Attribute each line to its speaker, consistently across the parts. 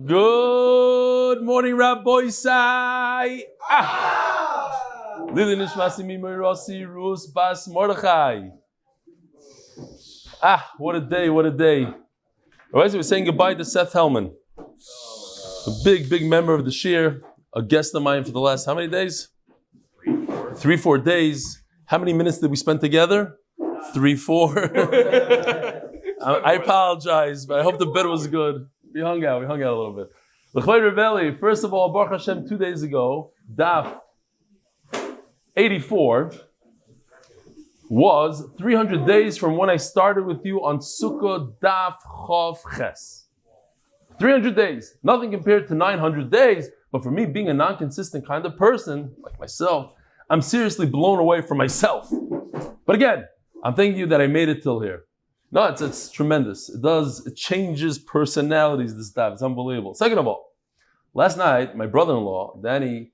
Speaker 1: Good morning, Rabbi Sai. Lilie nishmasi mimirasi Rus Bas Mordechai. What a day, what a day. Alright, so we're saying goodbye to Seth Hellman. A big member of the Shir, a guest of mine for the last how many days? 3-4 days. How many minutes did we spend together? 3-4. I apologize, but I hope the bed was good. We hung out a little bit. Lakewood NJ, first of all, Baruch Hashem, 2 days ago, Daf 84 was 300 days from when I started with you on Sukkah Daf Chav Ches. 300 days, nothing compared to 900 days, but for me being a non-consistent kind of person, like myself, I'm seriously blown away from myself. But again, I'm thanking you that I made it till here. No, it's tremendous. It changes personalities, this daf. It's unbelievable. Second of all, last night, my brother-in-law, Danny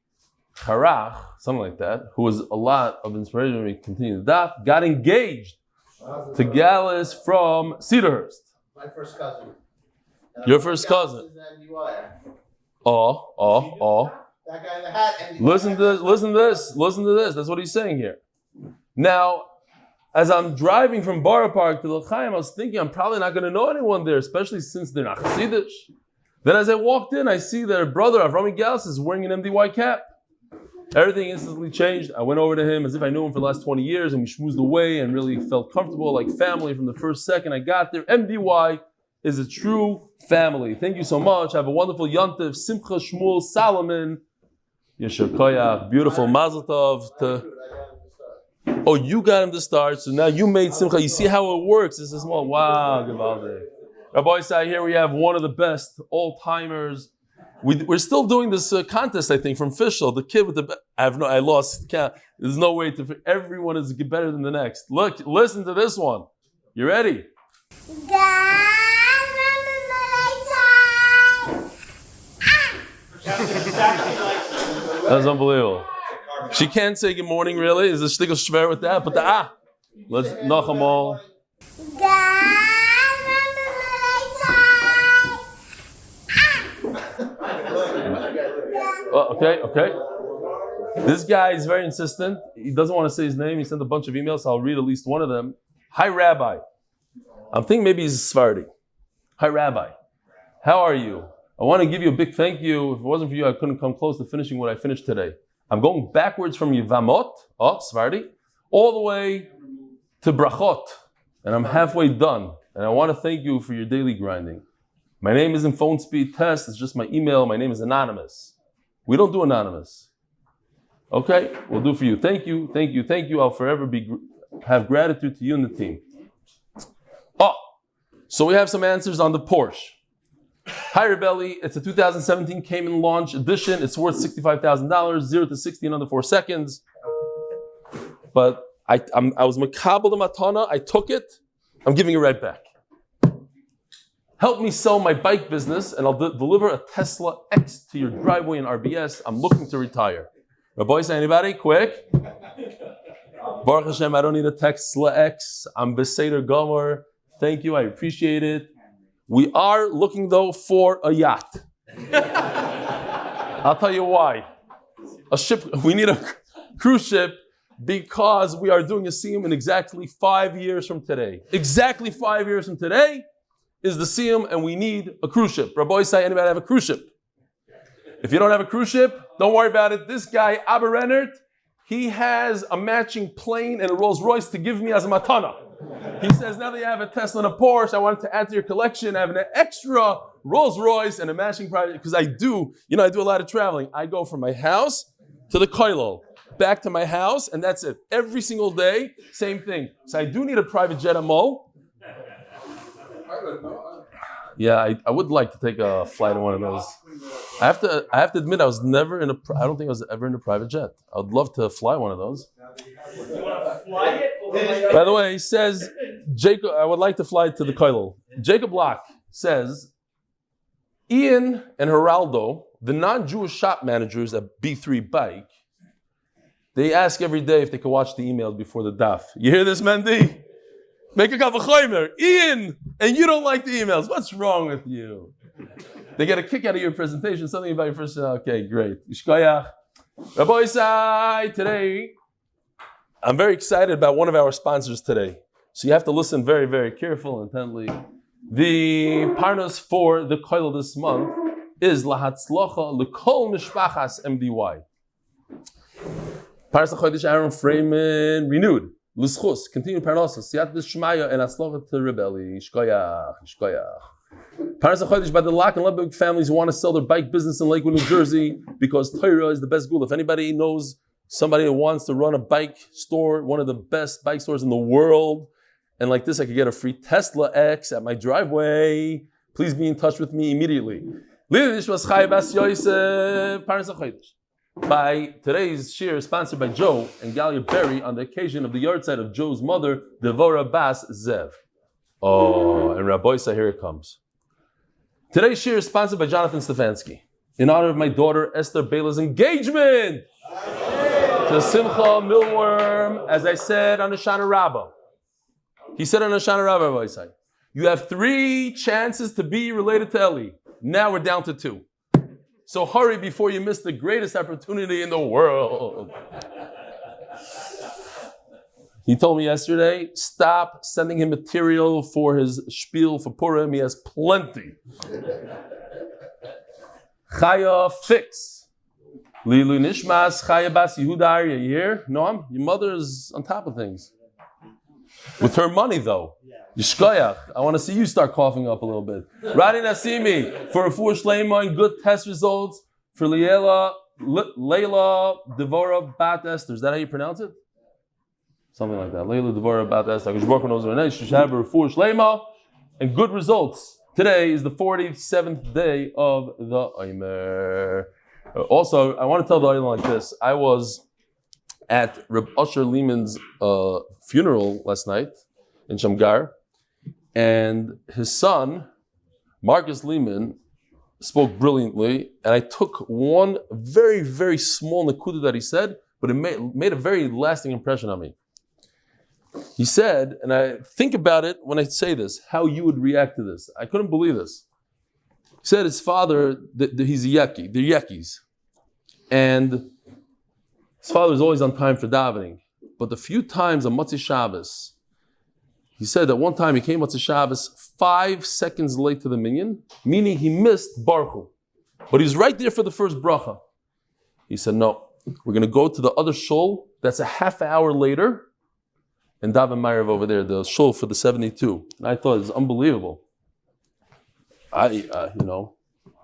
Speaker 1: Harach, something like that, who was a lot of inspiration when we continue the daf, got engaged to Gallus from Cedarhurst.
Speaker 2: My first cousin.
Speaker 1: Your first cousin. Oh.
Speaker 2: That guy in the hat. And
Speaker 1: listen to this. That's what he's saying here. Now, as I'm driving from Borough Park to L'chaim, I was thinking I'm probably not going to know anyone there, especially since they're not Hasidish. Then as I walked in, I see their brother, Avrami Gals, is wearing an MDY cap. Everything instantly changed. I went over to him as if I knew him for the last 20 years, and we schmoozed away and really felt comfortable, like family from the first second I got there. MDY is a true family. Thank you so much. Have a wonderful Yontif, Simcha Shmuel Solomon. Yesher Koyach, beautiful Mazel Tov to... Oh, you got him to start, so now you made Simcha. You see how it works. It's a small, wow, Gavaldi. Rabbi Sai, here we have one of the best all-timers. We're still doing this contest, I think, from Fishel, the kid with the... I lost count. There's no way to... Everyone is better than the next. Look, listen to this one. You ready? That's unbelievable. She can't say good morning, really. Is the shtickle shver with that? But let's nachamal. Okay. This guy is very insistent. He doesn't want to say his name. He sent a bunch of emails, so I'll read at least one of them. Hi, Rabbi. I'm thinking maybe he's Sephardi. Hi, Rabbi. How are you? I want to give you a big thank you. If it wasn't for you, I couldn't come close to finishing what I finished today. I'm going backwards from Yevamos, Sephardi, all the way to Brachot, and I'm halfway done. And I want to thank you for your daily grinding. My name isn't phone speed test, it's just my email. My name is anonymous. We don't do anonymous. Okay, we'll do for you. Thank you. I'll forever have gratitude to you and the team. So we have some answers on the Porsche. Hi Rebelli, it's a 2017 Cayman launch edition. It's worth $65,000, 0 to 60 in under 4 seconds. But I was makabel the matana. I took it. I'm giving it right back. Help me sell my bike business, and I'll deliver a Tesla X to your driveway in RBS. I'm looking to retire. Rabbi, say anybody? Quick. Baruch Hashem, I don't need a Tesla X. I'm Beseder Gomer. Thank you. I appreciate it. We are looking, though, for a yacht. I'll tell you why. A ship. We need a cruise ship because we are doing a siyum in exactly 5 years from today. Exactly 5 years from today is the siyum, and we need a cruise ship. Rabbi say, anybody have a cruise ship? If you don't have a cruise ship, don't worry about it. This guy, Abba Rennert, he has a matching plane and a Rolls Royce to give me as a matana. He says, now that you have a Tesla and a Porsche, I wanted to add to your collection. I have an extra Rolls Royce and a matching private, because I do a lot of traveling. I go from my house to the koilel, back to my house, and that's it. Every single day, same thing. So I do need a private jet Mo. Yeah, I would like to take a flight on one of those. I have to admit, I don't think I was ever in a private jet. I would love to fly one of those.
Speaker 3: You want to fly it?
Speaker 1: By the way, he says, Jacob, I would like to fly to the koilel. Jacob Locke says, Ian and Geraldo, the non-Jewish shop managers at B3 Bike, they ask every day if they can watch the emails before the daf. You hear this, Mendy? Make a kavachomer. Ian, and you don't like the emails. What's wrong with you? They get a kick out of your presentation, something about your first. Okay, great. Yishkoyach. Rabbi Isai, today, I'm very excited about one of our sponsors today. So you have to listen very, very careful, intently. The parnasah for the koil this month is hatzlacha l'kol mishpachas MDY. Parnasah chodesh Ahron Fraiman renewed. Lzchus, continued parnasah, siyadta dishmaya and hatzlacha to rebelli. Shkoyach. Parnasah chodesh by the Lock and Lebovic families who want to sell their bike business in Lakewood, New Jersey, because Torah is the best segulah. If anybody knows somebody who wants to run a bike store, one of the best bike stores in the world, and like this, I could get a free Tesla X at my driveway. Please be in touch with me immediately. Yosef, Parnasah chodesh. By today's shir, sponsored by Joe and Galia Berry on the occasion of the yahrzeit of Joe's mother, Devora Bas Zeev. Oh, and Rabbi Isa, here it comes. Today's shir is sponsored by Jonathan Stefansky in honor of my daughter Esther Bayla's engagement to Simcha Milworm, as I said on the Shana Rabbah. He said on the Shana Rabbah, Rabbi Isa, you have 3 chances to be related to Eli. Now we're down to 2. So hurry before you miss the greatest opportunity in the world. He told me yesterday, stop sending him material for his spiel for Purim. He has plenty. Chaya Fix. Lielle Devorah, Chaya Bas Yehuda, you hear? No, your mother's on top of things. With her money, though. Yishkoyach. I want to see you start coughing up a little bit. Rodney Nassimi for refuah shelma and good test results for Lielle Devorah Bat Esther. Is that how you pronounce it? Something like that. Lielle Devorah Bat Esther. Refuah shelma and good results. Today is the 47th day of the Omer. Also, I want to tell the audience like this. I was at Reb Usher Lehman's funeral last night in Shamgar, and his son, Marcus Lehman, spoke brilliantly, and I took one very, very small nakuda that he said, but it made a very lasting impression on me. He said, and I think about it when I say this, how you would react to this. I couldn't believe this. He said his father, he's a yeki, they're yekis, and his father was always on time for davening, but the few times on Motzei Shabbos, he said that one time he came Motzei Shabbos 5 seconds late to the minyan, meaning he missed Baruch Hu. But he was right there for the first bracha. He said, no, we're going to go to the other shul that's a half hour later, and daven Ma'ariv over there, the shul for the 72. And I thought it was unbelievable.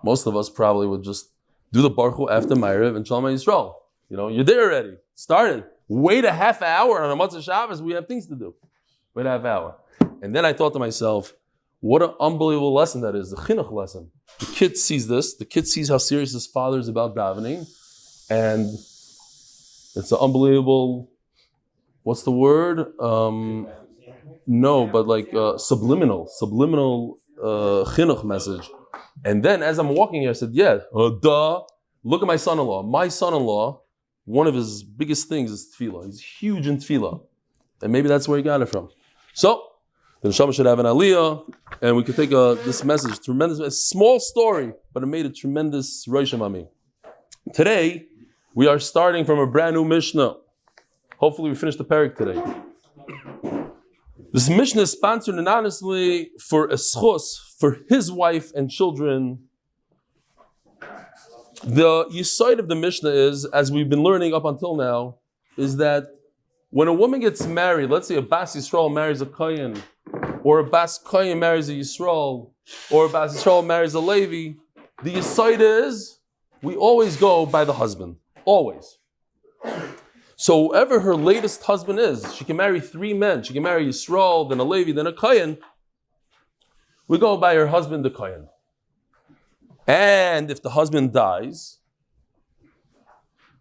Speaker 1: Most of us probably would just do the Baruch Hu after Ma'ariv and Shelma Yisrael. You're there already. Started. Wait a half hour on a Motzei Shabbos, we have things to do. Wait a half hour. And then I thought to myself, what an unbelievable lesson that is, the chinuch lesson. The kid sees this, the kid sees how serious his father is about davening, and it's an unbelievable, what's the word? Subliminal chinuch message. And then as I'm walking here, I said, look at my son-in-law. My son-in-law, one of his biggest things is tefillah. He's huge in tefillah. And maybe that's where he got it from. So, the neshama should have an aliyah, and we could take this message, tremendous, a small story, but it made a tremendous rosham on me. Today, we are starting from a brand new Mishnah. Hopefully we finish the parak today. This Mishnah is sponsored anonymously for Lzchus, for his wife and children. The yahrzeit of the Mishnah is, as we've been learning up until now, is that when a woman gets married, let's say a Bas Yisrael marries a Kohen, or a Bas Kohen marries a Yisrael, or a Bas Yisrael marries a Levi, the yahrzeit is, we always go by the husband. Always. So whoever her latest husband is, she can marry 3 men. She can marry Yisrael, then a Levi, then a Kohen. We go by her husband, the Kohen. And if the husband dies,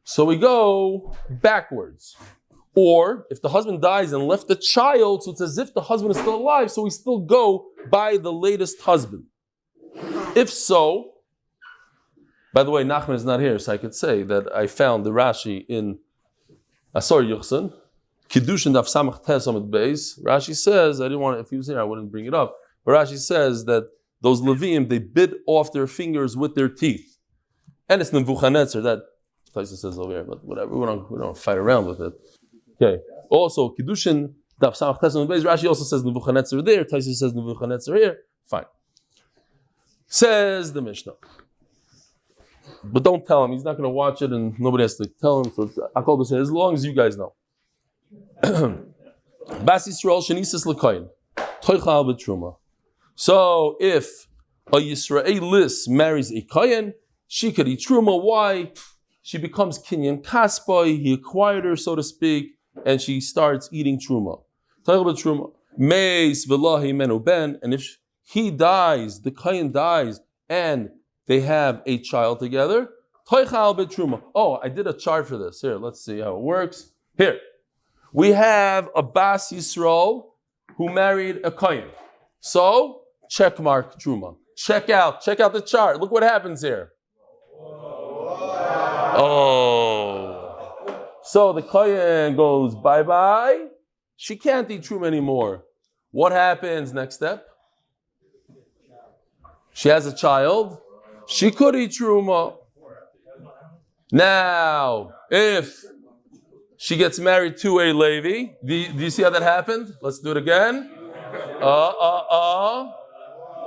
Speaker 1: so we go backwards. Or if the husband dies and left the child, so it's as if the husband is still alive, so we still go by the latest husband. If so, by the way, Nachman is not here, so I could say that I found the Rashi in Asor Yuchsan, Kiddushin Daf Samach Tes Amud Beis. Rashi says, I didn't want, if he was here, I wouldn't bring it up, but Rashi says that those Leviim, they bit off their fingers with their teeth. And it's Nebuchadnezzar, that Taisa says over here, but whatever, we don't fight around with it. Okay. Also, Kiddushin, Daf Samach Tes Amud Beis, Rashi also says Nebuchadnezzar there, Taisa says Nebuchadnezzar here. Fine. Says the Mishnah. But don't tell him, he's not going to watch it and nobody has to tell him. So I call this as long as you guys know. Bas Yisrael Shenisis L'Koyin, Toichal B'Truma. So if a Yisraelis marries a Koyin, she could eat Truma. Why? She becomes Kinyan Kaspai, he acquired her, so to speak, and she starts eating Truma. Toichal B'Truma. Meis V'lahi Menu Ben, and if he dies, the Koyin dies, and they have a child together, Toichal B'Truma. Oh, I did a chart for this. Here, let's see how it works. Here. We have a Bas Yisrael who married a Kohen. So, check mark Truma. Check out the chart. Look what happens here. Oh. So the Kohen goes bye-bye. She can't eat Truma anymore. What happens next step? She has a child. She could eat Truma. Now, if she gets married to a Levi. Do you see how that happened? Let's do it again.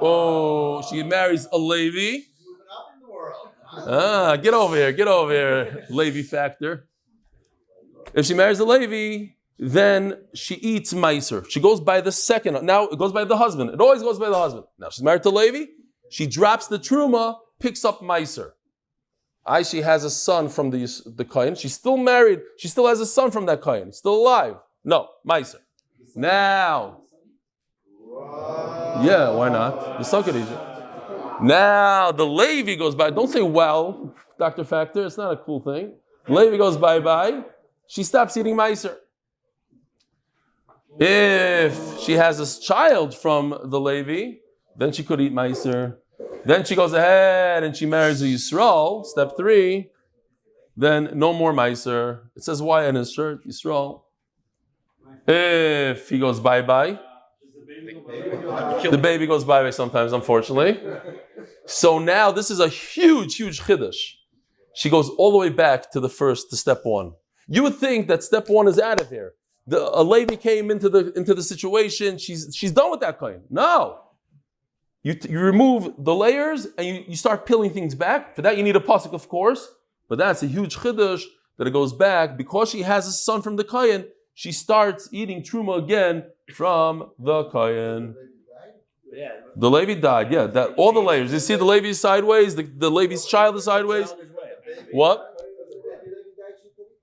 Speaker 1: Oh, she marries a Levi. Get over here, Levi factor. If she marries a Levi, then she eats Meiser. She goes by the second. Now it goes by the husband. It always goes by the husband. Now she's married to Levi. She drops the Truma, picks up Meiser. She has a son from the Kohen. She's still married. She still has a son from that Kohen. He's still alive. No, Meiser. Now. Yeah, why not? The son could eat it. Now, the Levi goes by. Don't say, well, Dr. Factor. It's not a cool thing. Levi goes bye-bye. She stops eating Meiser. If she has a child from the Levi, then she could eat Meiser. Then she goes ahead and she marries a Yisrael, step 3. Then no more Meiser. It says why on his shirt, Yisrael. If he goes bye-bye, the baby goes bye-bye sometimes, unfortunately. So now this is a huge, huge chiddush. She goes all the way back to step 1. You would think that step 1 is out of here. A lady came into the situation. She's done with that claim. No. You remove the layers and you start peeling things back. For that you need a pasuk, of course. But that's a huge chiddush that it goes back. Because she has a son from the Kohen, she starts eating Truma again from the Kohen. The Levi died, yeah. All the layers. You see the Levi is sideways, the Levi's child is sideways. What?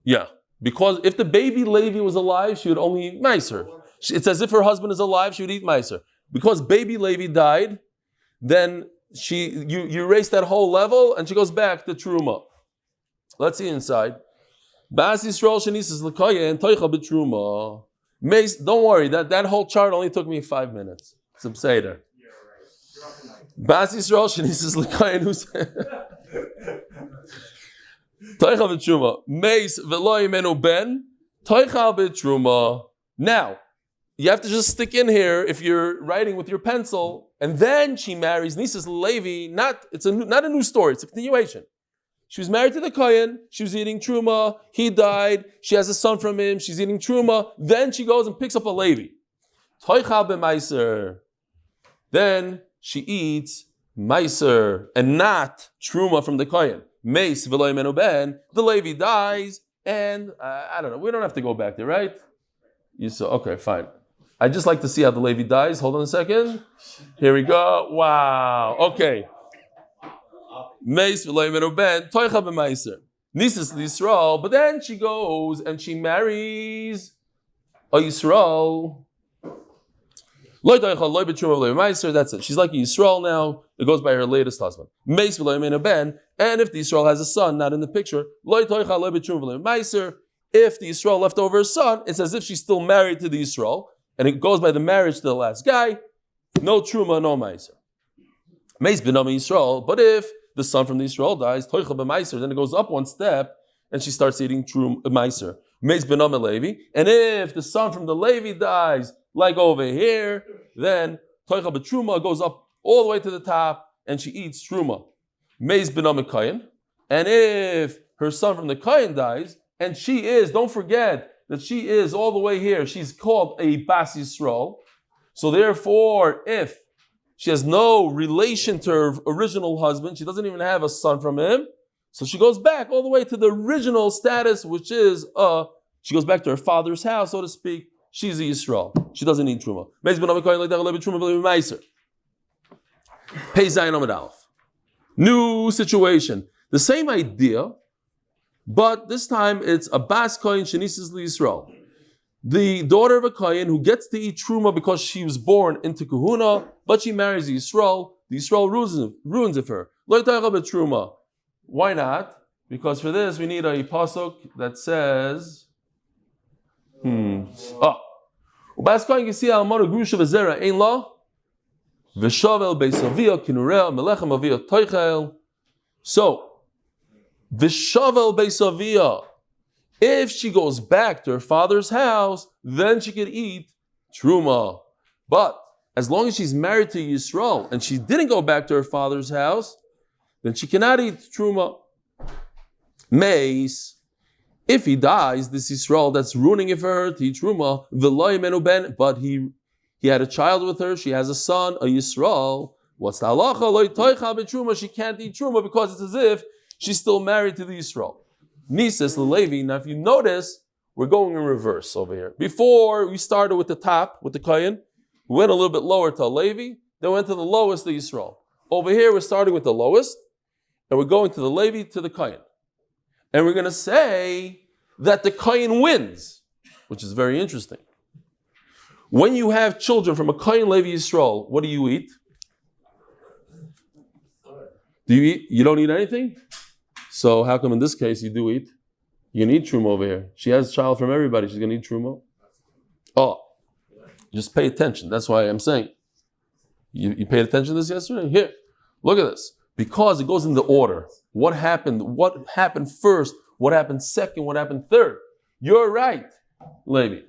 Speaker 1: Yeah. Because if the baby Levi was alive, she would only eat Meiser. It's as if her husband is alive, she would eat Meiser. Because baby Levi died, then you erase that whole level and she goes back to Truma. Let's see inside. Bas Yisrael Shenisis L'Koyen and Toicha B'Truma. Don't worry, that whole chart only took me 5 minutes. It's abseder. Bas Yisrael Shenisis L'Koyen who said Toicha B'Truma. Meis V'lo Yimenu Ben Toicha B'Truma. Now, you have to just stick in here if you're writing with your pencil, and then she marries Nisis Levi. Not a new story, it's a continuation. She was married to the Kohen, she was eating Truma, he died, she has a son from him, she's eating Truma, then she goes and picks up a Levi. Toicha b'meiser. Then she eats Meiser, and not Truma from the Kohen. Meis v'lo yimenu ben, the Levi dies, and I don't know, we don't have to go back there, right? You saw, okay, fine. I just like to see how the Levi dies. Hold on a second. Here we go. Wow. Okay. Meis v'lo yimenu ben, toicha b'meiser. Nisis Yisrael, but then she goes and she marries a Yisrael. Lo toicha, lo b'truma, lo b'meiser. That's it. She's like a Yisrael now. It goes by her latest husband. Meis v'lo yimenu ben, and if the Yisrael has a son, not in the picture, lo toicha, lo b'truma, lo b'meiser. If the Yisrael left over her son, it's as if she's still married to the Yisrael, and it goes by the marriage to the last guy. No truma, no meiser. Meis b'nam Yisrael. But if the son from the Yisrael dies, toicha b'meiser, then it goes up one step, and she starts eating truma meiser. Meis b'nam Levi. And if the son from the Levi dies, like over here, then toicha b'truma goes up all the way to the top, and she eats truma. Meis benam kayin. And if her son from the kayin dies, and she is, don't forget that she is all the way here, she's called a Bas Yisrael. So therefore, if she has no relation to her original husband, she doesn't even have a son from him, so she goes back all the way to the original status, which is, she goes back to her father's house, so to speak. She's a Yisrael. She doesn't need truma. Pei Zayin Amud Aleph. New situation. The same idea, but this time it's a Bas Kohen Shenisis Yisrael. The daughter of a Kohen who gets to eat truma because she was born into Kahuna, but she marries a Yisrael. The Yisrael ruins it for her. Lo yitaycha b'truma. Why not? Because for this we need a pasuk that says, Bas Kohen Yisi Almana Grusha V'Zera Ein La V'Shavel Beisavia Kinurel Melechem Avia Toichel. So V'Shavel Beisavia. If she goes back to her father's house, then she could eat truma. But as long as she's married to Yisrael and she didn't go back to her father's house, then she cannot eat truma. Meis, if he dies, this Yisrael that's ruining it for her to eat truma, v'lo yimenu ben, but he had a child with her, she has a son, a Yisrael. What's the halacha? Lo yitoicha b'truma, she can't eat truma because it's as if she's still married to the Yisrael. Nises Levi. Now, if you notice, we're going in reverse over here. Before we started with the top, with the Kohen, we went a little bit lower to Levi, then went to the lowest, the Yisrael. Over here, we're starting with the lowest, and we're going to the Levi to the Kohen. And we're going to say that the Kohen wins, which is very interesting. When you have children from a Kohen Levi Yisrael, what do you eat? Do you eat? You don't eat anything? So how come in this case you do eat? You're going to eat truma over here. She has a child from everybody. She's going to eat truma. Oh, just pay attention. That's why I'm saying. You paid attention to this yesterday? Here, look at this. Because it goes in the order. What happened first? What happened second? What happened third? You're right, Levi.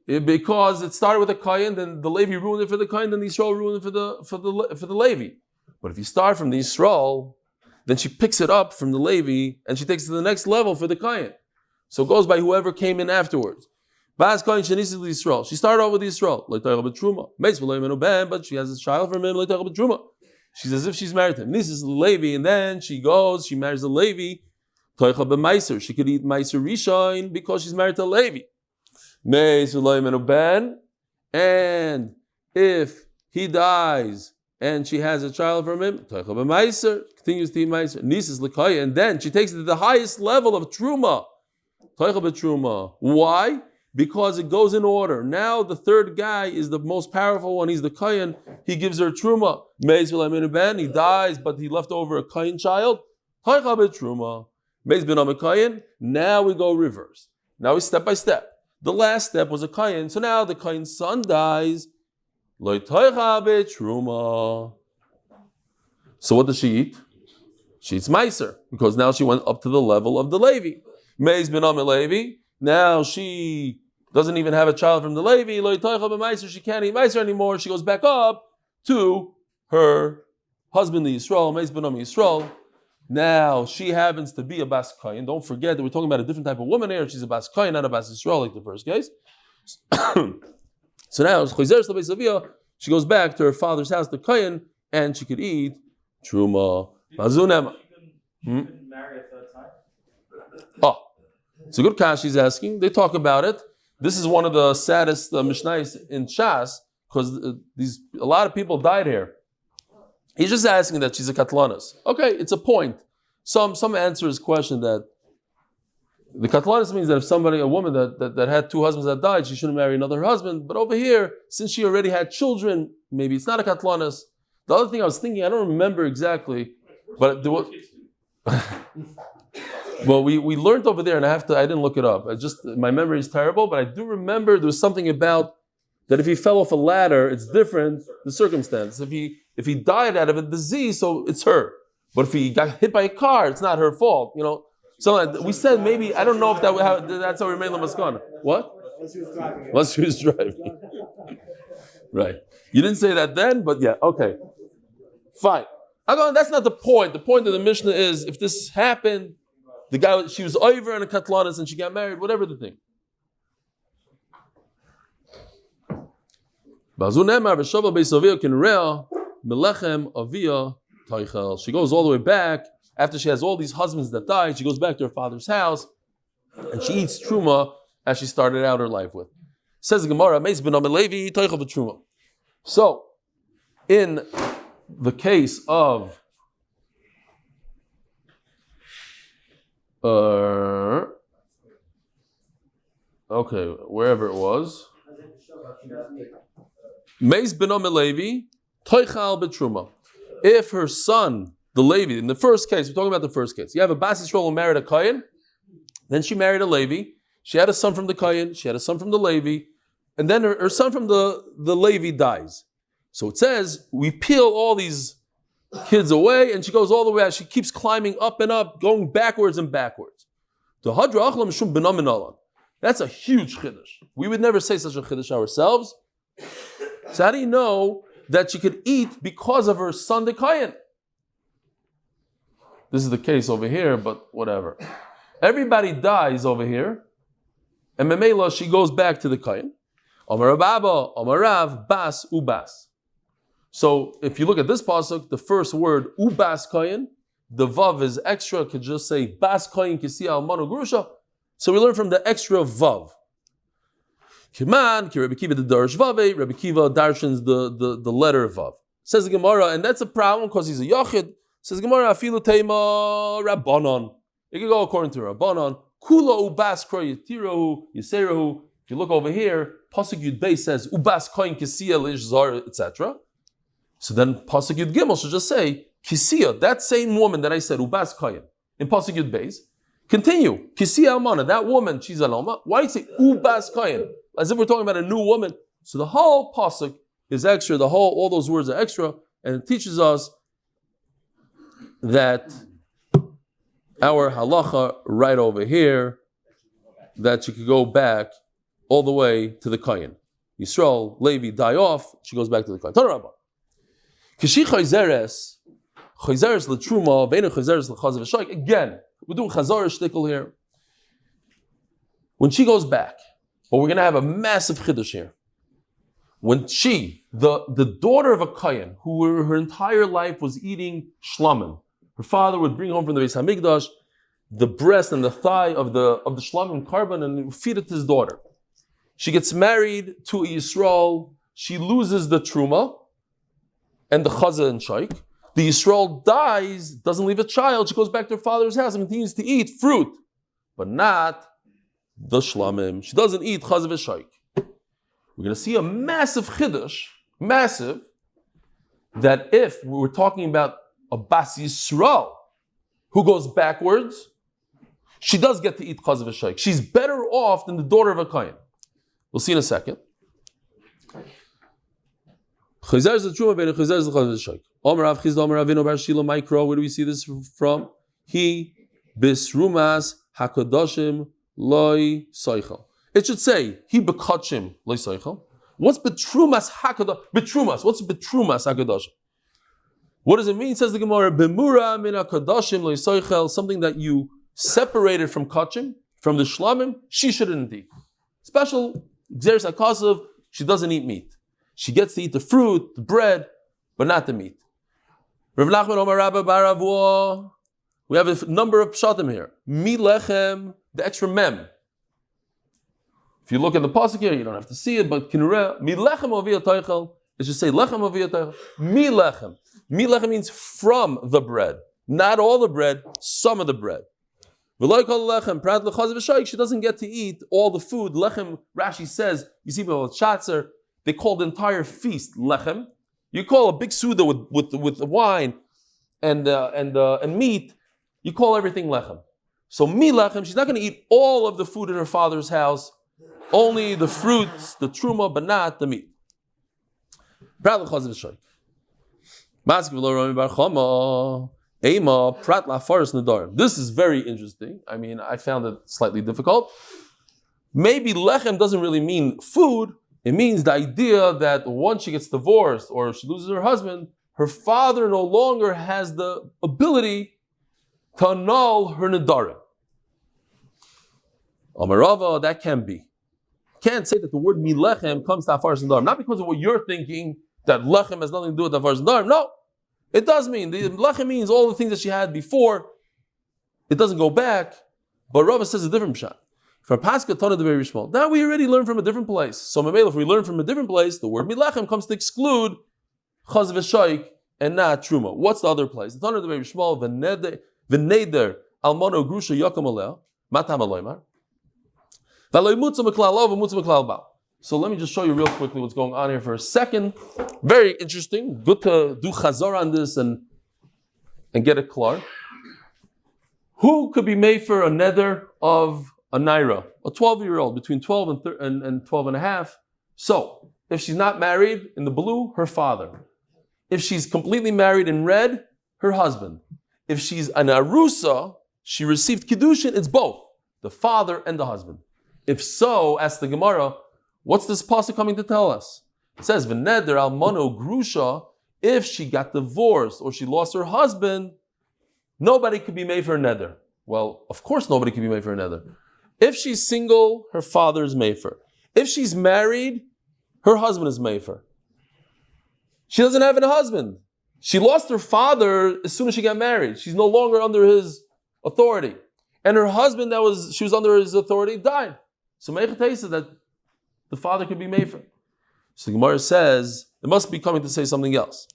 Speaker 1: Because it started with the Kohen, then the Levi ruined it for the Kohen, then the Yisrael ruined it for the Levi. But if you start from the Yisrael, then she picks it up from the Levi and she takes it to the next level for the Kohen. So it goes by whoever came in afterwards. Bas Kohen Shenisis Yisrael. She started off with Yisrael. But she has a child from him. She's as if she's married to him. This is the Levi, and then she marries the Levi. She could eat Meiser Rishon because she's married to Levi. And if he dies and she has a child from him, continues to eat Meiser. Nisis Lekaya, and then she takes it to the highest level of Truma. Why? Because it goes in order. Now the third guy is the most powerful one. He's the Kayan. He gives her Truma. He dies, but he left over a Kayan child. Now we go reverse. Now we step by step. The last step was a Kayan. So now the Kayan's son dies. So what does she eat? She eats Meiser, because now she went up to the level of the Levi. Meis benam Levi. Now she doesn't even have a child from the Levi. She can't eat Meiser anymore. She goes back up to her husband, the Yisrael. Meis benam Yisrael. Now she happens to be a Bas Kohen. Don't forget that we're talking about a different type of woman here. She's a Bas Kohen, not a Bas Yisrael like the first case. So now she goes back to her father's house, the Kohen, and she could eat Truma. Bazunema.
Speaker 3: Marry a third time?
Speaker 1: Oh, it's a good cash he's asking. They talk about it. This is one of the saddest Mishnayos in Shas, because a lot of people died here. He's just asking that she's a katlanis. Okay, it's a point. Some answer his question that the katlanis means that if a woman that had two husbands that died, she shouldn't marry another husband. But over here, since she already had children, maybe it's not a katlanis. The other thing I was thinking, I don't remember exactly, but there was. Well, we learned over there, and I didn't look it up. My memory is terrible, but I do remember there was something about that if he fell off a ladder, it's different, the circumstance. If he died out of a disease, so it's her. But if he got hit by a car, it's not her fault. So we said maybe, I don't know if that's how we made the maskana. What? Unless she was driving. Right. You didn't say that then, but yeah, okay. Fine. That's not the point. The point of the Mishnah is if this happened, the guy, she was over in a katlanis and she got married, whatever the thing. She goes all the way back. After she has all these husbands that died, she goes back to her father's house and she eats truma as she started out her life with. Says the Gemara, so, in the case of wherever it was, Meis ben Levi, toichal betruma. If her son, the Levi, in the first case, we're talking about the first case. You have a Bas Yisrael who married a Kohen, then she married a Levi. She had a son from the Kohen, she had a son from the Levi, and then her son from the Levi dies. So it says, we peel all these kids away, and she goes all the way out. She keeps climbing up and up, going backwards and backwards. That's a huge chiddush. We would never say such a chiddush ourselves. So how do you know that she could eat because of her son, the Kohen? This is the case over here, but whatever. Everybody dies over here, and Memela, she goes back to the Kohen. Amar Rabba, Amar Rav, Bas, Ubas. So if you look at this pasuk, the first word, Ubas Kohen, the Vav is extra, could just say Bas Kohen Kisi Almanu Grusha. So we learn from the extra Vav. Kiman, Ki Rabbi Kiva the Darsh Vave, Rabbi Kiva darshans the letter Vav. Says the Gemara, and that's a problem because he's a Yachid. Says the Gemara, Afilu Teima Rabbanon. It could go according to Rabbanon. Kula Ubas Kroy Yitirahu, Yiserahu. If you look over here, Pasuk Yud Beis says Ubas Kohen Kisiya Lishzar, etc. So then Pasuk Yud Gimel should just say Kisiya, that same woman that I said Ubas Kohen in Pasuk Yud Beis. Continue Kisiya Almana, that woman she's an Alma. Why say Ubas Kohen as if we're talking about a new woman? So the whole Pasuk is extra. All those words are extra, and it teaches us that our halacha right over here that she could go back all the way to the Kohen. Yisrael, Levi die off, she goes back to the Kohen. Torah. Kishi chayzeres l'truma, ve'enu chayzeres l'chazav v'shoik. Again, we're doing chazar shtickle here. When she goes back, but we're going to have a massive chiddush here. When she, the daughter of a Kohen, who her entire life was eating shlamim, her father would bring home from the Beis Hamikdash the breast and the thigh of the shlamim carbon and feed it to his daughter. She gets married to a Yisrael. She loses the truma and the chaza and shaik. The Yisrael dies, doesn't leave a child. She goes back to her father's house and continues to eat fruit, but not the shlamim. She doesn't eat chaza and shaik. We're going to see a massive chiddush, that if we were talking about a Bas Yisrael who goes backwards, she does get to eat chazav v'shaik. She's better off than the daughter of a Kohen. We'll see in a second. Where do we see this from? He bisrumas hakadoshim loy soichel. It should say he bekachim loy soichel. What's betrumas hakadosh? Betrumas. What's betrumas hakadoshim? What does it mean? Says the Gemara, Bemura min hakadoshim loy soichel, something that you separated from kachim, from the shlamim, she shouldn't eat. Special Xeris HaKasav, she doesn't eat meat. She gets to eat the fruit, the bread, but not the meat. Rav Nachman Omar Rabba Baravua. We have a number of pshatim here. Mi lechem, the extra mem. If you look at the pasuk here, you don't have to see it, but kinureh, mi lechem aviyah toichel. It should say lechem aviyah toichel. Mi lechem. Mi lechem means from the bread. Not all the bread, some of the bread. She doesn't get to eat all the food. Lechem, Rashi says, you see people with shatzer, they call the entire feast lechem. You call a big suda with wine and meat, you call everything lechem. So mi lechem, she's not going to eat all of the food in her father's house, only the fruits, the truma, but not the meat. This is very interesting. I mean, I found it slightly difficult. Maybe lechem doesn't really mean food, It means the idea that once she gets divorced or she loses her husband, her father no longer has the ability to annul her nedarim. Amarava, that can be. Can't say that the word milechem comes to afaras nedarim. Not because of what you're thinking, that lechem has nothing to do with afaras nedarim. No, it does mean. The lechem means all the things that she had before. It doesn't go back. But Rava says a different pshat. For Pascha Tana the very small. That we already learned from a different place. So if we learn from a different place, the word milechem comes to exclude chaz v'shaik and not truma. What's the other place? The Tana the very small v'neder almono grusha yakom aleh matam aloymar. So let me just show you real quickly what's going on here for a second. Very interesting. Good to do chazor on this and get it clear. Who could be made for a neder of a naira? A 12-year-old between 12 and 12 and a half. So if she's not married in the blue, her father. If she's completely married in red, her husband. If she's an arusa, she received kiddushin, it's both, the father and the husband. If so, ask the Gemara, what's this pasuk coming to tell us? It says, "V'neder almono grusha." If she got divorced or she lost her husband, nobody could be made for a neder. Well, of course nobody could be made for a neder. If she's single, her father is made for. If she's married, her husband is made for. She doesn't have a husband. She lost her father as soon as she got married. She's no longer under his authority. And her husband she was under his authority died. So Meicha says that the father could be made for. So the Gemara says, it must be coming to say something else.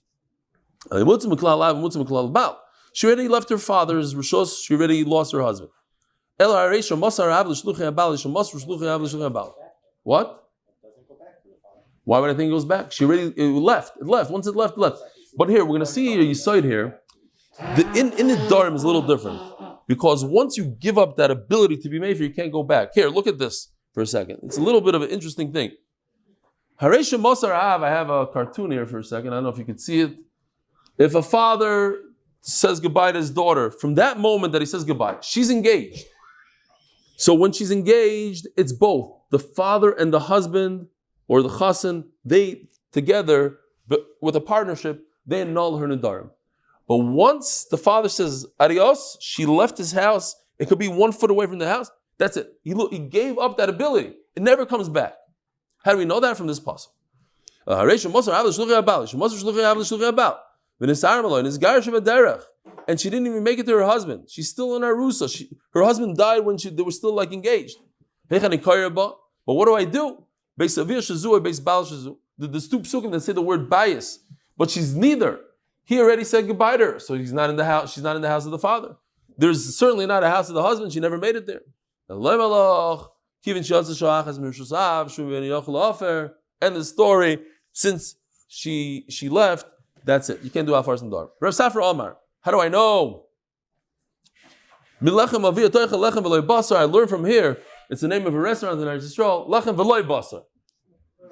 Speaker 1: She already left her father's rishos, she already lost her husband. What? Why would I think it goes back? It left. Once it left. But here, we're going to see a yahrzeit here. In the Dharam is a little different. Because once you give up that ability to be made for, you can't go back. Here, look at this for a second. It's a little bit of an interesting thing. Haresha Mosar Av, I have a cartoon here for a second. I don't know if you can see it. If a father says goodbye to his daughter, from that moment that he says goodbye, she's engaged. So when she's engaged, it's both. The father and the husband, or the chassan, they together, but with a partnership, they annul her nedarim. But once the father says adios, she left his house, it could be 1 foot away from the house, that's it. He gave up that ability. It never comes back. How do we know that from this pasuk? And she didn't even make it to her husband. She's still in Arusa. Her husband died when they were still engaged. But what do I do? There's two psukim that say the word bias, but she's neither. He already said goodbye to her, so he's not in the house. She's not in the house of the father. There's certainly not a house of the husband. She never made it there. And the story, since she left, that's it. You can't do Afar Sandar. Rav Safra Omar, how do I know? I learned from here. It's the name of a restaurant in Eretz Yisrael. Lechem v'loy basar.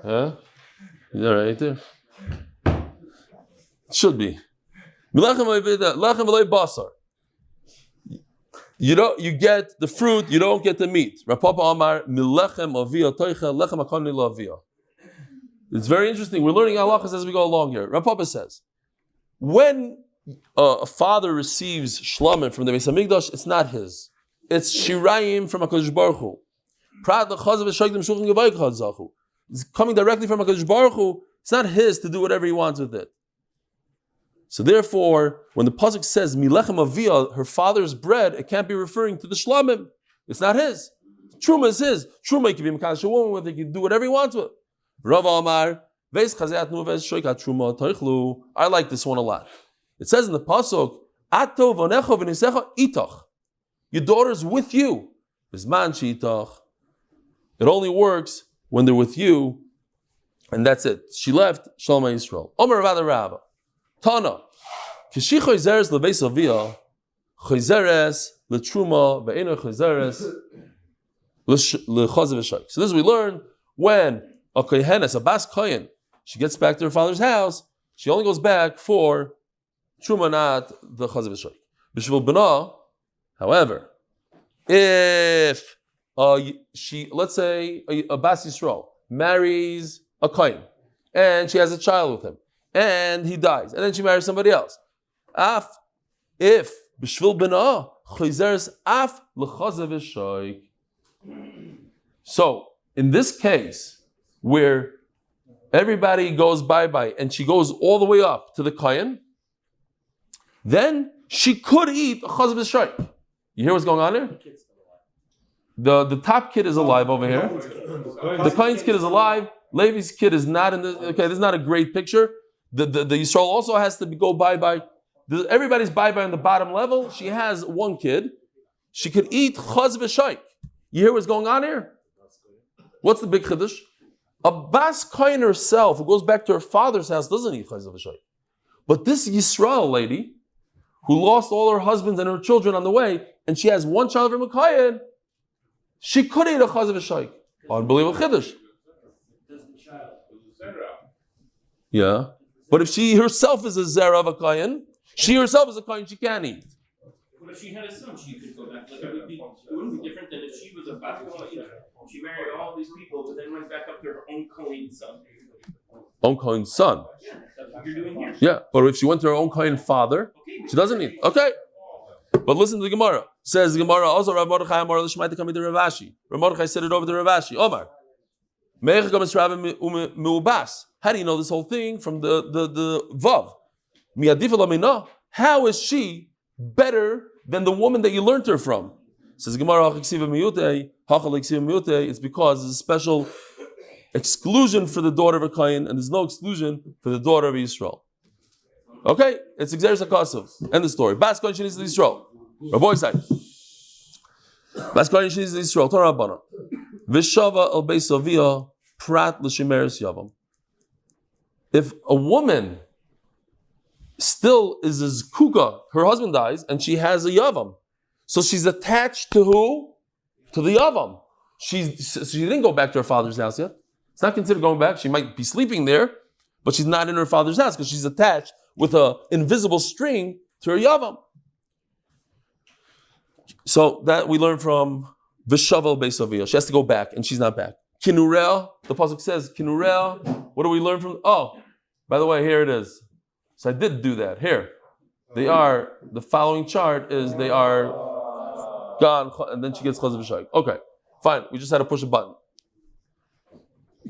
Speaker 1: Huh? Is that right there? It should be. Lechem v'loy basar. You get the fruit, you don't get the meat. Rav Papa Omar, milechem avia toicha lechem akoni lo avia. It's very interesting. We're learning halachas as we go along here. Rav Papa says, when a father receives shlama from the Beis Hamikdash, it's not his. It's shirayim from HaKadosh Baruch Hu. It's coming directly from HaKadosh Baruch Hu. It's not his to do whatever he wants with it. So therefore, when the pasuk says milechem avia, her father's bread, it can't be referring to the shlamim. It's not his. Truma is his. Truma, he can be mekadosh a woman with it. He can do whatever he wants with it. Rav Amar, I like this one a lot. It says in the pasuk, Ato v'necho v'nisecha itach. Your daughter's with you. It only works when they're with you, and that's it. She left Shalma Yisrael. Omer Rava Rabba. Tana. Kishi choizeres lebeis avia, choizeres letruma ve'eno choizeres lechazav v'shayk. So this we learn when a kohenes, a bas kohen, she gets back to her father's house, she only goes back for truma, not the chazav v'shayk. B'shvil b'na, however, if let's say a bas Yisrael marries a kohen, and she has a child with him, and he dies, and then she marries somebody else. If b'shvil b'na'ah chayzeres af l'chazav v'shoik. So in this case, where everybody goes bye-bye and she goes all the way up to the kohen, then she could eat a chazav v'shoik. You hear what's going on here? The top kid is alive over here. The kohen's kid is alive. Levi's kid is not in the. Okay, this is not a great picture. The Yisrael also has to go bye-bye. Everybody's bye-bye on the bottom level. She has one kid. She could eat chaz v'shaik. You hear what's going on here? What's the big chiddush? A bas kohen herself, who goes back to her father's house, doesn't eat chaz v'shaik. But this Yisrael lady, who lost all her husbands and her children on the way, and she has one child from a kohen, she could eat a chaz v'shaik. Unbelievable chiddush. Yeah. But if she herself is a zera of a kohen, she herself is a kohen, she can't eat.
Speaker 3: But if she had a son, she could go back. Like it wouldn't be different than if she was a basketball. She married all these people, but then went back up to her own kohen son.
Speaker 1: Own kohen's son.
Speaker 3: Yeah, that's what you're doing here.
Speaker 1: Yeah, but if she went to her own kohen father, she doesn't eat. Okay. But listen to the Gemara. Says the Gemara also Rav Mordechai Amar L'Shmai to come to Rav Ashi. Rav Mordechai said it over to Rav Ashi. Omar. How do you know this whole thing from the Vav? How is she better than the woman that you learned her from? Says Gemara, it's because there's a special exclusion for the daughter of a kohen, and there's no exclusion for the daughter of Yisrael. Okay, it's Xeris HaKasav. End the story. Bas kohen shenis Yisrael. Rabbi side. Bas kohen shenis Yisrael. Torah Rabbana. V'shava el beis avia prat l'shemeres yavam. If a woman still is a zkuka, her husband dies, and she has a yavam, so she's attached to who? To the yavam. She didn't go back to her father's house yet. It's not considered going back. She might be sleeping there, but she's not in her father's house because she's attached with an invisible string to her yavam. So that we learn from V'shavel Beis Aviyah. She has to go back, and she's not back. Kinurel, the pasuk says, Kinurel, what do we learn from? Oh, by the way, here it is. So I did do that. Here. They are, the following chart is they are gone, and then she gets Chaz V'shayk. Okay, fine. We just had to push a button.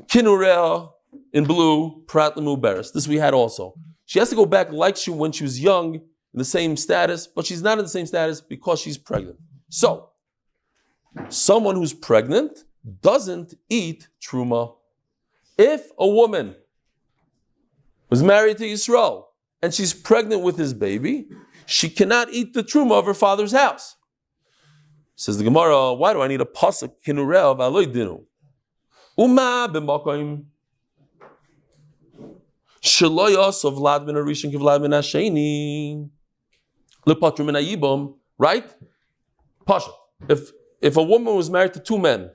Speaker 1: Kinurel, in blue, Prat L'mu Beres. This we had also. She has to go back like when she was young, in the same status, but she's not in the same status because she's pregnant. So, someone who's pregnant doesn't eat truma. If a woman was married to Yisrael and she's pregnant with his baby, she cannot eat the truma of her father's house. Says the Gemara, why do I need a pasuk kinurel v'aloi dinu? Uma b'makoim shelo yosov vlad ben arishin kivlad ben hasheni lepatru min hayibam. Right? Pasha. If a woman was married to two men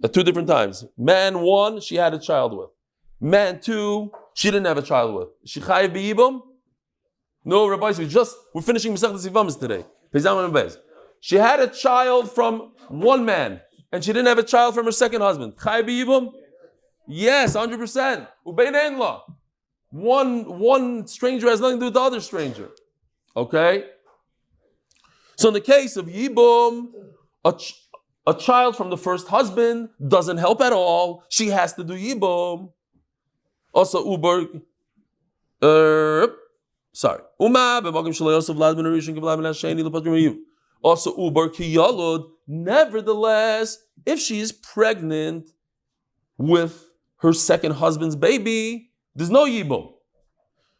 Speaker 1: at two different times, man one, she had a child with. Man two, she didn't have a child with. Is she chayiv b'yibam? No, Rabbi, we're finishing Masechtas Yevamos today. She had a child from one man, and she didn't have a child from her second husband. Chayiv b'yibam? Yes, 100%. Ubein ein la. One stranger has nothing to do with the other stranger. Okay? So in the case of yibum, a child from the first husband doesn't help at all. She has to do yibum. Also, Uma Also, uber kiyalud. Nevertheless, if she is pregnant with her second husband's baby, there's no yibum.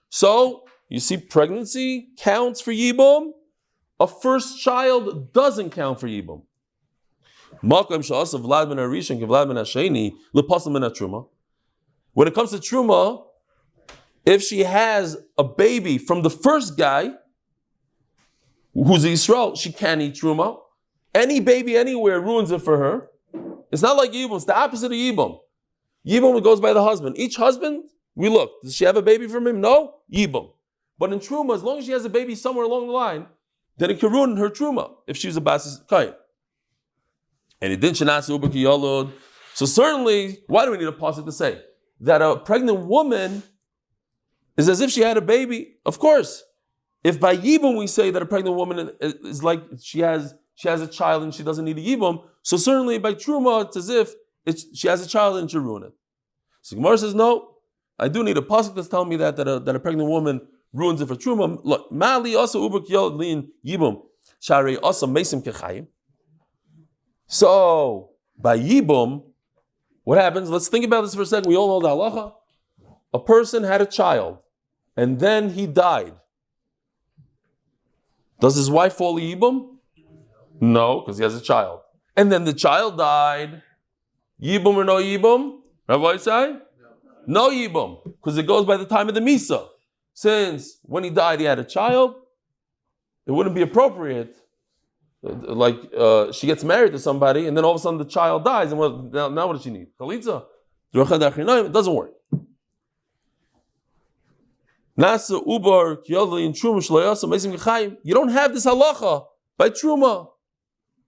Speaker 1: So, you see, pregnancy counts for yibum. A first child doesn't count for yibum. When it comes to truma, if she has a baby from the first guy, who's a Yisrael, she can't eat truma. Any baby anywhere ruins it for her. It's not like yibum, it's the opposite of yibum. Yibum goes by the husband. Each husband, we look, does she have a baby from him? No, yibum. But in truma, as long as she has a baby somewhere along the line, then it can ruin her truma if she's a basis kain. And it didn't shenatsu uber kiyolod. So certainly, why do we need a pasuk to say? that a pregnant woman is as if she had a baby. Of course, if by yibum we say that a pregnant woman is like she has a child and she doesn't need a yibum, so certainly by truma it's as if she has a child and she ruin it. So Gemara says no. I do need a pasuk that's telling me that a pregnant woman ruins it for truma. Look, mali also ubak yod lin yibum shari also mesim kechayim. So by yibum, what happens? Let's think about this for a second. We all know the halacha. A person had a child, and then he died. Does his wife fall yibum? No, because he has a child. And then the child died. Yibum or no yibum? Rabbi say? No yibum, because it goes by the time of the misa. Since when he died, he had a child, it wouldn't be appropriate. Like she gets married to somebody, and then all of a sudden the child dies, and now what does she need? Chalitza? It doesn't work. Nasa ubar kiyodli in truma shloyasa mesim kechayim. You don't have this halacha by truma.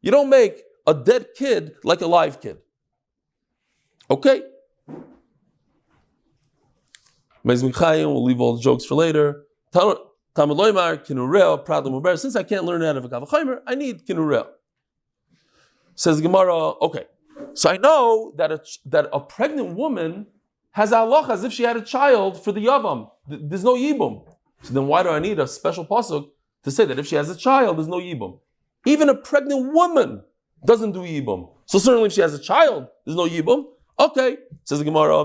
Speaker 1: You don't make a dead kid like a live kid. Okay. Mesim kechayim. We'll leave all the jokes for later. Since I can't learn out of a kavachimer, I need kinurel. Says the Gemara. Okay. So I know that a pregnant woman has halacha as if she had a child for the yavam. There's no yibum. So then why do I need a special pasuk to say that if she has a child, there's no yibum? Even a pregnant woman doesn't do yibum. So certainly if she has a child, there's no yibum. Okay. Says the Gemara.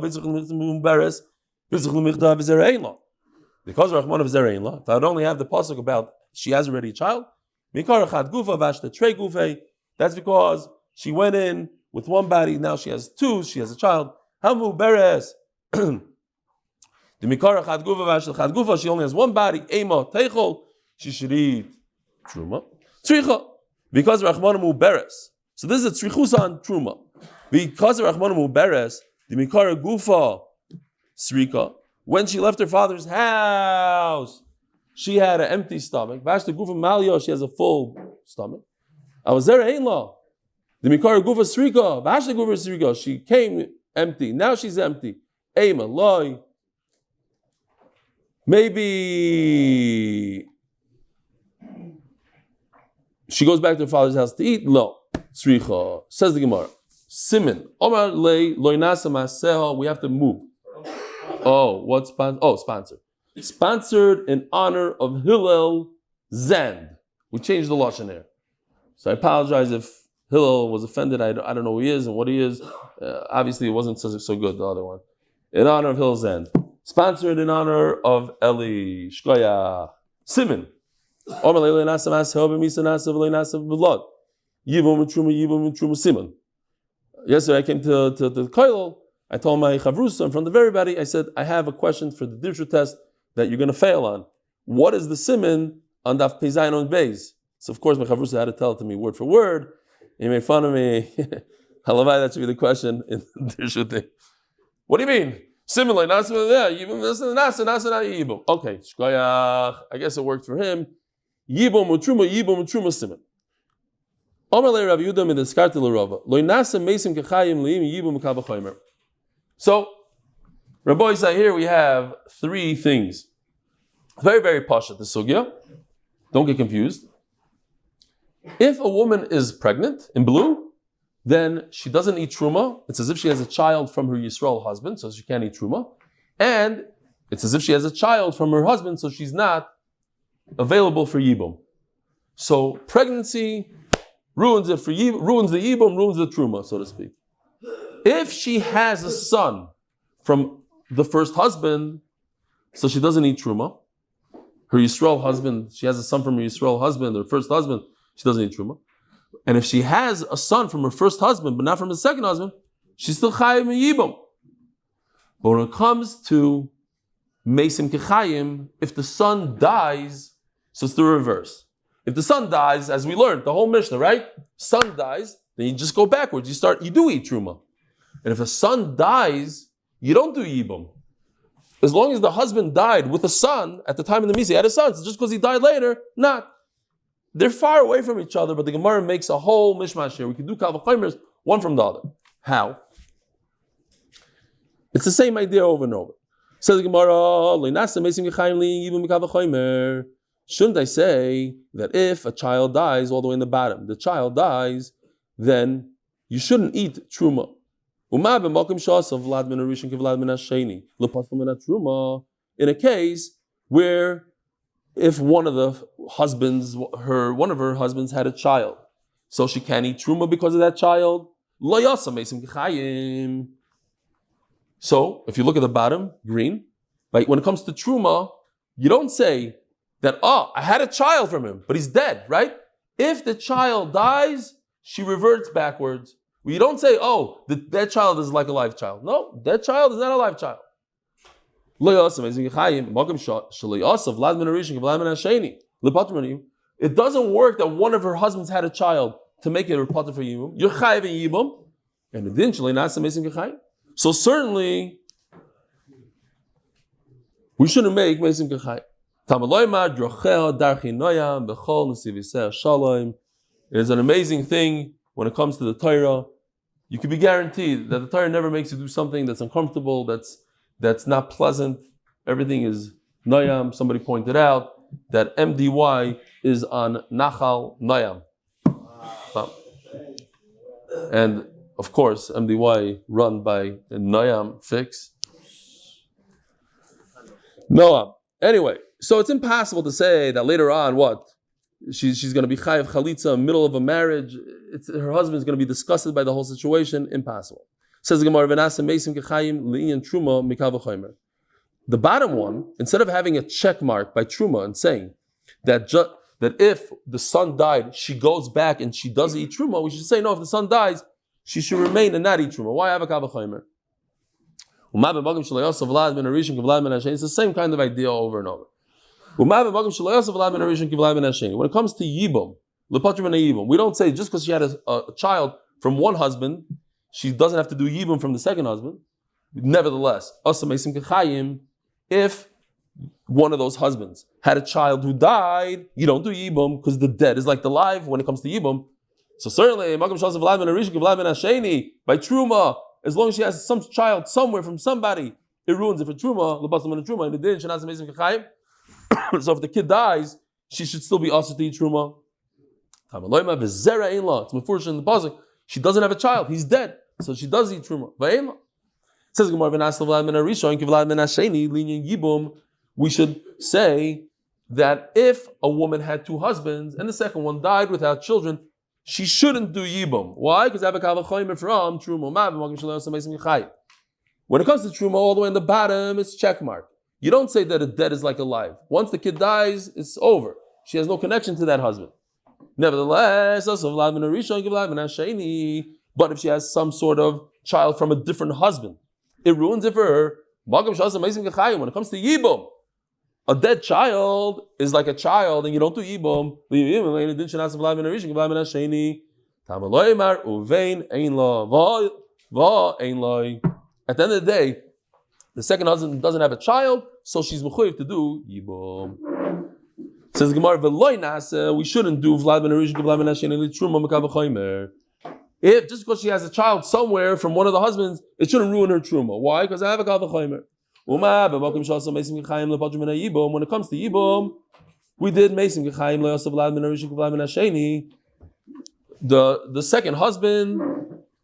Speaker 1: Because of Rahman of Zereinla, if I would only have the pasuk about she has already a child, that's because she went in with one body, now she has two, she has a child. Hamu Beres. The Mikara Chadgufa Vashta Chadgufa, she only has one body, Ema Teichol, she should eat Truma. Tzricha. Because of Rahmanamu Beres. So this is a tzrichusa on Truma. Because of Rahmanamu Beres, the Mikara Gufa Srika, when she left her father's house, she had an empty stomach. Vashta Gufa Malio, she has a full stomach. I was there, ain't law. The Mikara Gufa Srika, Vashta Gufa Srika, she came empty. Now she's empty. Ema loy. Maybe she goes back to her father's house to eat. Lo. Sricha. Says the Gemara. Simin. Omar lei loy nasa maseho. We have to move. Oh, what's sponsored? Oh, sponsored. Sponsored in honor of Hillel Zand. We changed the lashon here. So I apologize if Hillel was offended. I don't know who he is and what he is. Obviously, it wasn't so good, the other one. In honor of Hillel Zand. Sponsored in honor of Eli. Shkoya. Simon. Yesterday I came to the Koilel. I told my chavrusa from the very body, I said, I have a question for the dirshu test that you're going to fail on. What is the simon on Daf Peizayin on Beis? So of course my chavrusa had to tell it to me word for word. He made fun of me. Halavai, that should be the question in the dirshu thing. What do you mean? Simon like nasa there, yibum. Okay, shkoyach. I guess it worked for him. Yibum utruma simon. So, Rabbi Yisai, here we have three things. Very, very pasha, the sugya. Don't get confused. If a woman is pregnant, in blue, then she doesn't eat truma. It's as if she has a child from her Yisrael husband, so she can't eat truma. And it's as if she has a child from her husband, so she's not available for yibum. So pregnancy ruins it for ruins the yibum, ruins the truma, so to speak. If she has a son from the first husband, so she doesn't eat truma. Her Yisrael husband, she has a son from her Yisrael husband, her first husband, she doesn't eat truma. And if she has a son from her first husband, but not from the second husband, she's still chayim and yibum. But when it comes to mesim kechayim, if the son dies, so it's the reverse. If the son dies, as we learned, the whole Mishnah, right? Son dies, then you just go backwards. You do eat truma. And if a son dies, you don't do yibum. As long as the husband died with a son at the time of the Misa, he had a son, so just because he died later, not. They're far away from each other, but the Gemara makes a whole mishmash here. We can do kal v'chomers, one from the other. How? It's the same idea over and over. Says the Gemara, shouldn't I say that if a child dies all the way in the bottom, the child dies, then you shouldn't eat truma. In a case where if one of her husbands had a child, so she can't eat truma because of that child. So if you look at the bottom, green, right? When it comes to truma, you don't say that, I had a child from him, but he's dead, right? If the child dies, she reverts backwards. You don't say, that child is like a live child. No, that child is not a live child. It doesn't work that one of her husbands had a child to make it a repuah for Yibum. You're chayiv in Yibum, and eventually not some mesim kechayim. So certainly, we shouldn't make mesim kechayim. It is an amazing thing when it comes to the Torah. You can be guaranteed that the Torah never makes you do something that's uncomfortable, that's not pleasant. Everything is noyam. Somebody pointed out that MDY is on Nachal Noyam. And of course, MDY run by Noyam Fix. Noam. Anyway, so it's impossible to say that later on, she's going to be chayiv chalitza in the middle of a marriage. Her husband's going to be disgusted by the whole situation. Impossible. Says the Gemara, the bottom one, instead of having a check mark by truma and saying that if the son died, she goes back and she does eat truma, we should say, no, if the son dies, she should remain and not eat truma. Why have a kavachomer? It's the same kind of idea over and over. When it comes to Yibum, we don't say just because she had a child from one husband, she doesn't have to do Yibum from the second husband. Nevertheless, if one of those husbands had a child who died, you don't do Yibum because the dead is like the live when it comes to Yibum. So certainly, by Truma, as long as she has some child somewhere from somebody, it ruins it for Truma. So if the kid dies, she should still be asked to eat Truma. It's unfortunate in the pasuk. She doesn't have a child. He's dead. So she does eat Truma. Says we should say that if a woman had two husbands and the second one died without children, she shouldn't do Yibum. Why? Because from Truma. When it comes to Truma, all the way in the bottom, it's check mark. You don't say that a dead is like alive. Once the kid dies, it's over. She has no connection to that husband. Nevertheless, but if she has some sort of child from a different husband, it ruins it for her. When it comes to Yibum, a dead child is like a child, and you don't do Yibum. At the end of the day, the second husband doesn't have a child, so she's mechuyev to do Yibum. Says the Gemara, we shouldn't do if just because she has a child somewhere from one of the husbands, it shouldn't ruin her truma. Why? Because I have a kavachomer. When it comes to Yibum, we did Mesim Gechaim the second husband,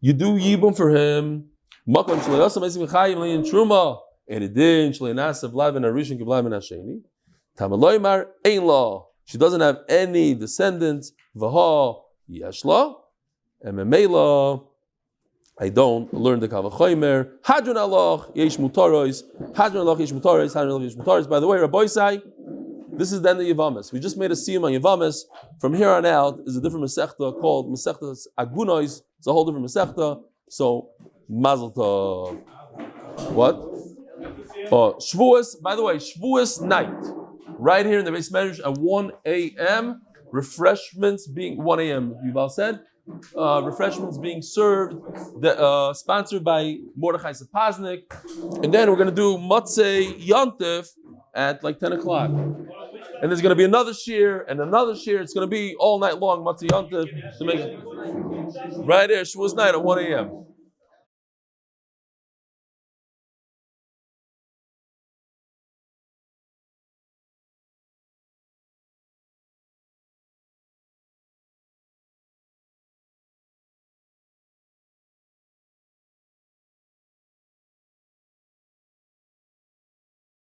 Speaker 1: you do Yibum for him. She doesn't have any descendants. I don't learn the kavachomer. Hadran aloch yesh mutaros. Hadran aloch yesh mutaros. Hadran aloch yesh mutaros. By the way, Rabbi Sai, this is then the Yevamos. We just made a siyum on Yevamos. From here on out is a different masechta called Masechta Agunois. It's a whole different masechta. So Mazel Tov. What? Shavuos. By the way, Shavuos night, right here in the Beis Medrash at 1 a.m. Refreshments being 1 a.m. Yuval said. Refreshments being served, sponsored by Mordechai Sapaznik, and then we're going to do Matzei Yontif at like 10 o'clock. And there's going to be another shir and another shir. It's going to be all night long Matzei Yontif to make right there Shavuos night at 1 a.m.